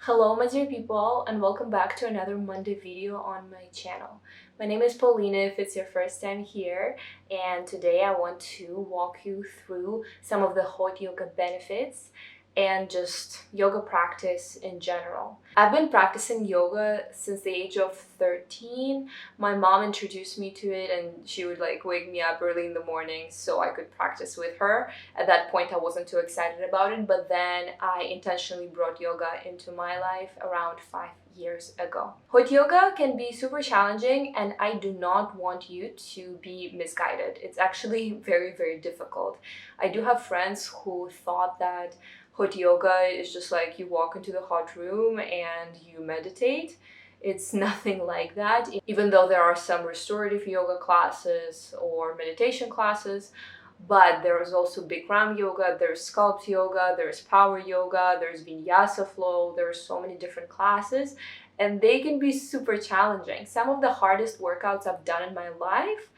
Hello my dear people, and welcome back to another Monday video on my channel. My name is Polina if it's your first time here, and today I want to walk you through some of the hot yoga benefits and just yoga practice in general. I've been practicing yoga since the age of 13. My mom introduced me to it and she would wake me up early in the morning so I could practice with her. At that point I wasn't too excited about it, but then I intentionally brought yoga into my life around 5 years ago. Hot yoga can be super challenging and I do not want you to be misguided. It's actually very difficult. I do have friends who thought that hot yoga is just like you walk into the hot room and you meditate. It's nothing like that. Even though there are some restorative yoga classes or meditation classes, but there is also Bikram yoga, there's sculpt yoga, there's power yoga, there's vinyasa flow, there's so many different classes and they can be super challenging. Some of the hardest workouts I've done in my life,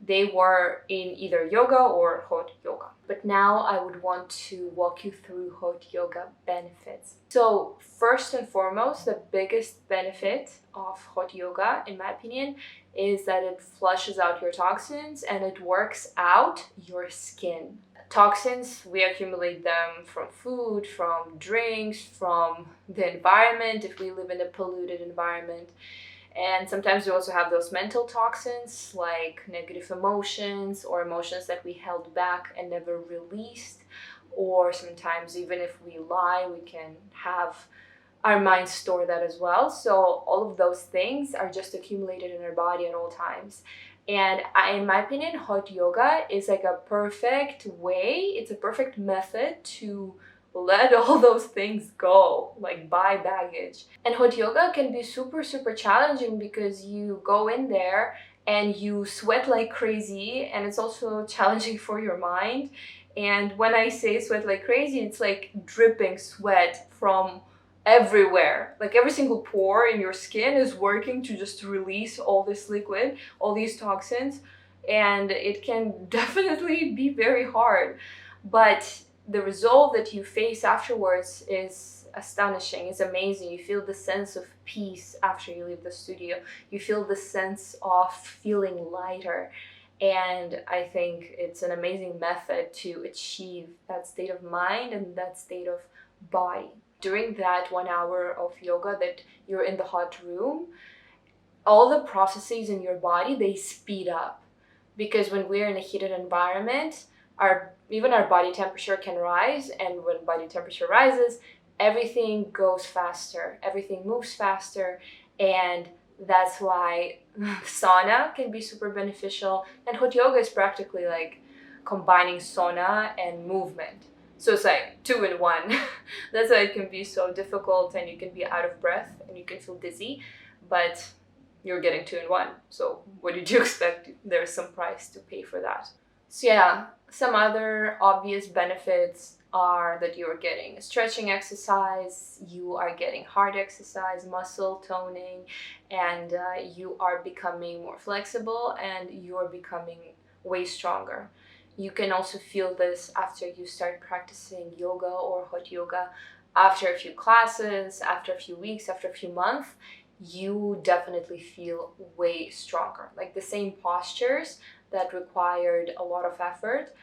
they were in either yoga or hot yoga. But now I would want to walk you through hot yoga benefits. So first and foremost, the biggest benefit of hot yoga, in my opinion, is that it flushes out your toxins and it works out your skin. Toxins, we accumulate them from food, from drinks, from the environment, if we live in a polluted environment. And sometimes we also have those mental toxins like negative emotions or emotions that we held back and never released. Or sometimes even if we lie, we can have our mind store that as well. So all of those things are just accumulated in our body at all times. And in my opinion, hot yoga is like a perfect way, it's a perfect method to let all those things go, like buy baggage. And hot yoga can be super challenging because you go in there and you sweat like crazy, and it's also challenging for your mind. And when I say sweat like crazy, it's like dripping sweat from everywhere. Like every single pore in your skin is working to just release all this liquid, all these toxins, and it can definitely be very hard. But the result that you face afterwards is astonishing, it's amazing. You feel the sense of peace after you leave the studio. You feel the sense of feeling lighter. And I think it's an amazing method to achieve that state of mind and that state of body. During that 1 hour of yoga that you're in the hot room, all the processes in your body, they speed up. Because when we're in a heated environment, even our body temperature can rise, and when body temperature rises, everything goes faster, everything moves faster, and that's why sauna can be super beneficial. And hot yoga is practically like combining sauna and movement. So it's like 2 in 1. That's why it can be so difficult and you can be out of breath and you can feel dizzy, but you're getting 2 in 1. So what did you expect? There's some price to pay for that. So yeah, some other obvious benefits are that you're getting a stretching exercise, you are getting heart exercise, muscle toning, and you are becoming more flexible and you're becoming way stronger. You can also feel this after you start practicing yoga or hot yoga. After a few classes, after a few weeks, after a few months, you definitely feel way stronger. Like the same postures that required a lot of effort,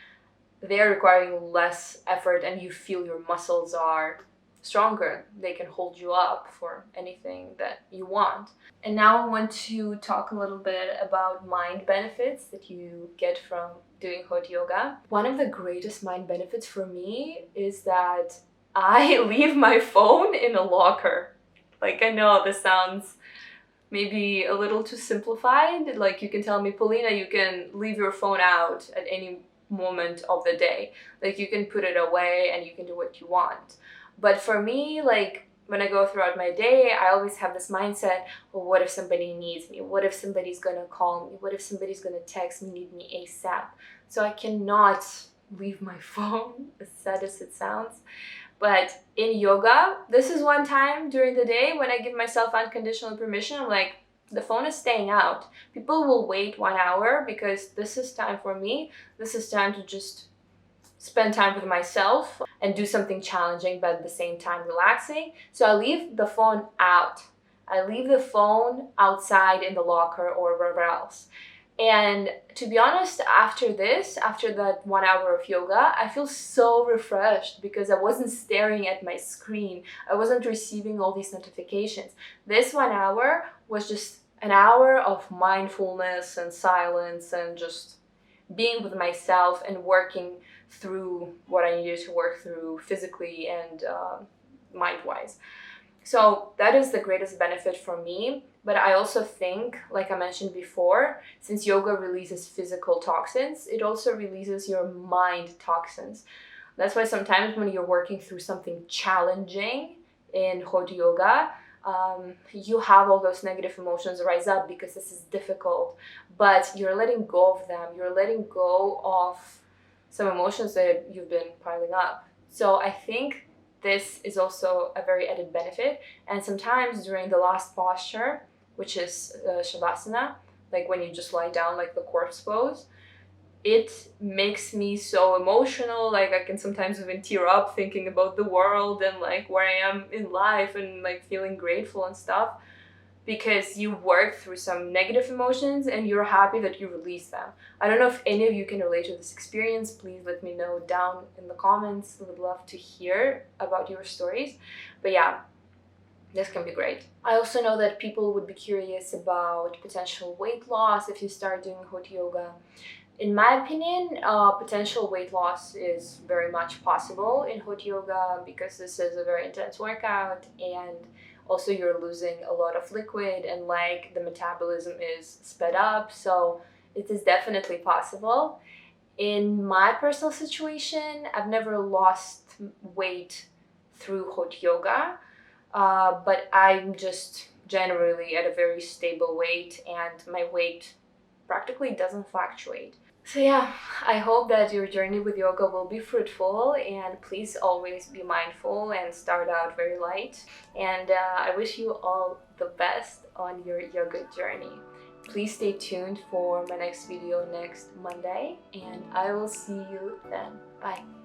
they're requiring less effort and you feel your muscles are stronger. They can hold you up for anything that you want. And now I want to talk a little bit about mind benefits that you get from doing hot yoga. One of the greatest mind benefits for me is that I leave my phone in a locker. Like, I know this sounds maybe a little too simplified. Like, you can tell me, Polina, you can leave your phone out at any moment of the day. Like, you can put it away and you can do what you want. But for me, like, when I go throughout my day, I always have this mindset, well, what if somebody needs me? What if somebody's gonna call me? What if somebody's gonna text me, need me ASAP? So I cannot leave my phone, as sad as it sounds. But in yoga, this is one time during the day when I give myself unconditional permission. I'm like, the phone is staying out. People will wait 1 hour because this is time for me. This is time to just spend time with myself and do something challenging but at the same time relaxing. So I leave the phone out. I leave the phone outside in the locker or wherever else. And to be honest, after that 1 hour of yoga, I feel so refreshed because I wasn't staring at my screen. I wasn't receiving all these notifications. This 1 hour was just an hour of mindfulness and silence and just being with myself and working through what I needed to work through physically and mind-wise. So that is the greatest benefit for me. But I also think, like I mentioned before, since yoga releases physical toxins, it also releases your mind toxins. That's why sometimes when you're working through something challenging in hot yoga, you have all those negative emotions rise up because this is difficult, but you're letting go of them. You're letting go of some emotions that you've been piling up. So I think this is also a very added benefit. And sometimes during the last posture, which is Shavasana, like when you just lie down like the corpse pose, it makes me so emotional. Like I can sometimes even tear up thinking about the world and like where I am in life and like feeling grateful and stuff, because you work through some negative emotions and you're happy that you release them. I don't know if any of you can relate to this experience. Please let me know down in the comments. I would love to hear about your stories. But yeah, this can be great. I also know that people would be curious about potential weight loss if you start doing hot yoga. In my opinion, potential weight loss is very much possible in hot yoga because this is a very intense workout, and also you're losing a lot of liquid and like the metabolism is sped up, so it is definitely possible. In my personal situation, I've never lost weight through hot yoga, but I'm just generally at a very stable weight and my weight practically doesn't fluctuate. So yeah, I hope that your journey with yoga will be fruitful, and please always be mindful and start out very light. And I wish you all the best on your yoga journey. Please stay tuned for my next video next Monday, and I will see you then. Bye.